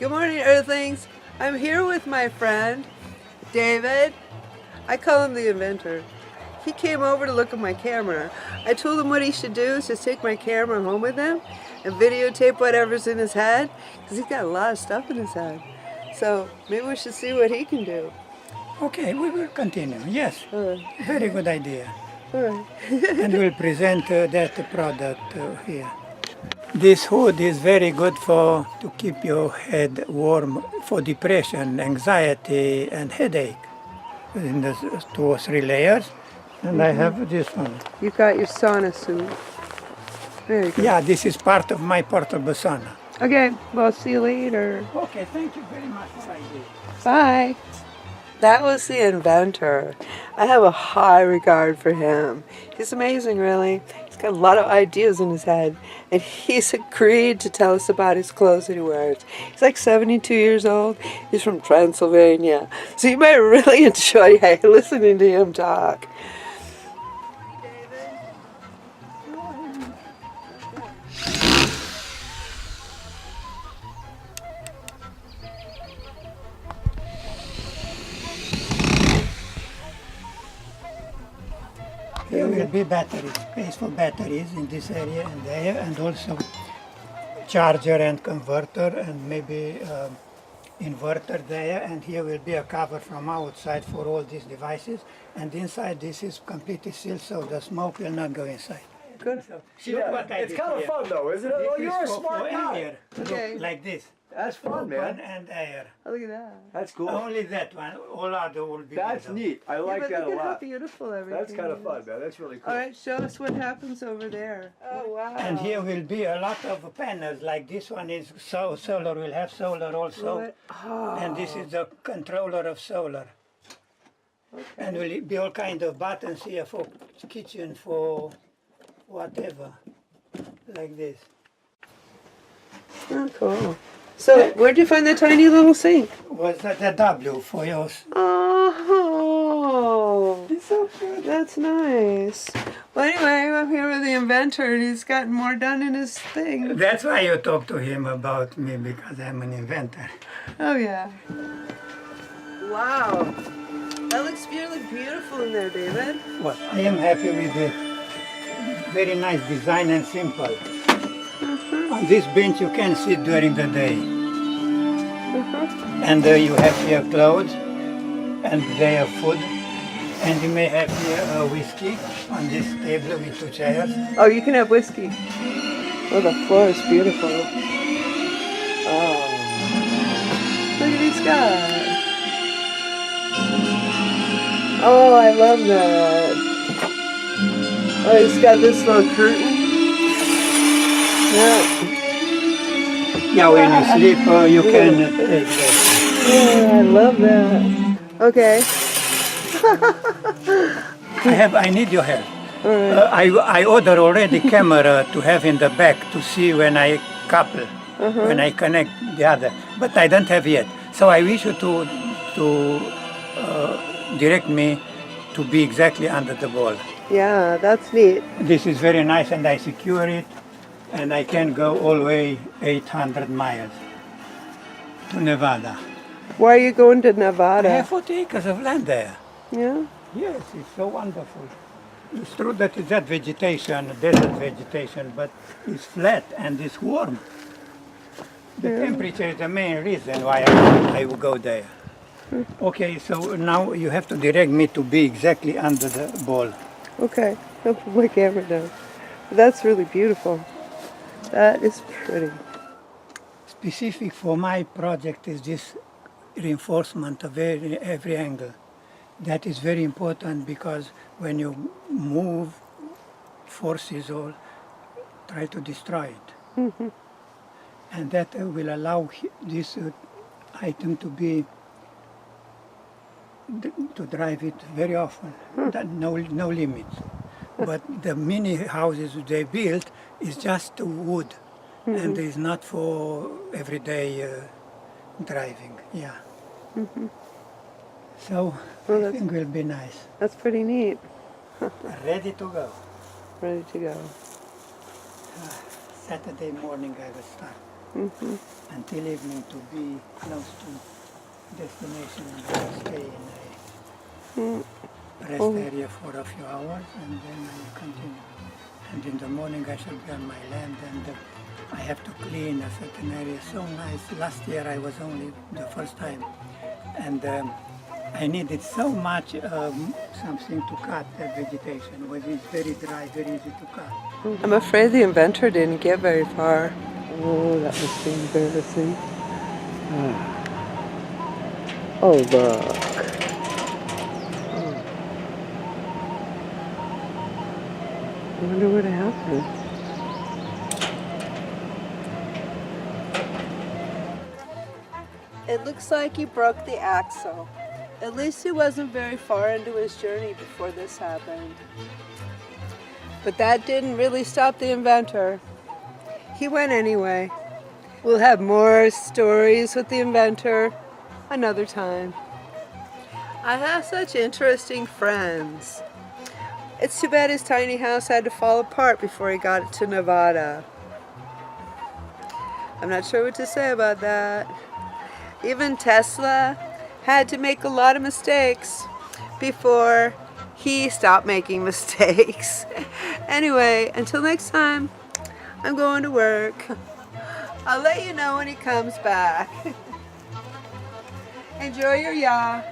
Good morning, Earthlings. I'm here with my friend, David. I call him the inventor. He came over to look at my camera. I told him what he should do is just take my camera home with him and videotape whatever's in his head, because he's got a lot of stuff in his head. So maybe we should see what he can do. Okay, we will continue. Yes, very good idea. All right. And we'll present that product here. This hood is very good for to keep your head warm for depression, anxiety, and headache. In the 2 or 3 layers, and I have this one. You've got your sauna suit. Very good. Yeah, this is part of my portable sauna. Okay, well, see you later. Okay, thank you very much for idea. Bye. That was the inventor. I have a high regard for him. He's amazing, really. He's got a lot of ideas in his head, and he's agreed to tell us about his clothes that he wears. He's like 72 years old. He's from Transylvania. So you might really enjoy listening to him talk. There will be batteries, space for batteries in this area and there, and also charger and converter and maybe inverter there, and here will be a cover from outside for all these devices, and inside this is completely sealed so the smoke will not go inside. Good. So, Yeah, it's kind of fun though, isn't it? Oh, This you're a is for smart guy. air. Okay. Look, like this. That's fun, Open man. and air. Oh, look at that. That's cool. Only that one, all other will be That's window. neat. I like but that a look at how lot. beautiful everything That's kind of is. fun, man. That's really cool. All right, show us what happens over there. Oh, wow. And here will be a lot of panels, like this one is solar, will have solar also. What? Oh. And this is the controller of solar. Okay. And will be all kind of buttons here for kitchen, for whatever, like this. Oh, cool. So, where'd you find that tiny little sink? Was that the W for yours? Oh, it's so good. That's nice. Well, anyway, I'm here with the inventor, and he's gotten more done in his thing. That's why you talk to him about me, because I'm an inventor. Oh, yeah. Wow. That looks really beautiful in there, David. Well, I am happy with it. Very nice design and simple. On this bench you can sit during the day. And you have here clothes, and there food. And you may have here whiskey on this table with 2 chairs. Oh, you can have whiskey. Oh, the floor is beautiful. Oh. Look at these guys. Oh, I love that. Oh, he's got this little curtain. Yeah. Yeah, when you sleep you can take that. Yeah, I love that. Okay. I need your help. All right. I ordered already camera to have in the back to see when I couple, when I connect the other, but I don't have yet. So I wish you to direct me to be exactly under the ball. Yeah, that's neat. This is very nice, and I secure it, and I can go all the way 800 miles to Nevada. Why are you going to I Nevada? have 40 acres of land there. Yeah. Yes, it's so wonderful. It's true that it's that vegetation, desert vegetation, but it's flat and it's warm. The temperature is the main reason why I will go there. Okay, so now you have to direct me to be exactly under the ball. Okay. I'll put my camera down. That's really beautiful. That is pretty. Specific for my project is this reinforcement of every angle. That is very important because when you move, forces all try to destroy it. And that will allow this item to be to drive it very often. That no limits. But the mini houses they built is just wood, and is not for everyday driving. Yeah. So Well, I think will be nice. That's pretty neat. Ready to go. Ready to go. Saturday morning I will start. until evening to be close to destination and then stay in a rest area for a few hours and then I will continue. And in the morning I shall be on my land and I have to clean a certain area. So nice. Last year I was only the first time and I needed so much something to cut that vegetation. It was very dry, very easy to cut. I'm afraid the inventor didn't get very far. Oh, that must be embarrassing. Oh, look. Oh. I wonder what happened. It looks like he broke the axle. At least he wasn't very far into his journey before this happened. But that didn't really stop the inventor. He went anyway. We'll have more stories with the inventor another time. I have such interesting friends. It's too bad his tiny house had to fall apart before he got to Nevada. I'm not sure what to say about that. Even Tesla had to make a lot of mistakes before he stopped making mistakes. Anyway, until next time, I'm going to work. I'll let you know when he comes back. Enjoy your yacht.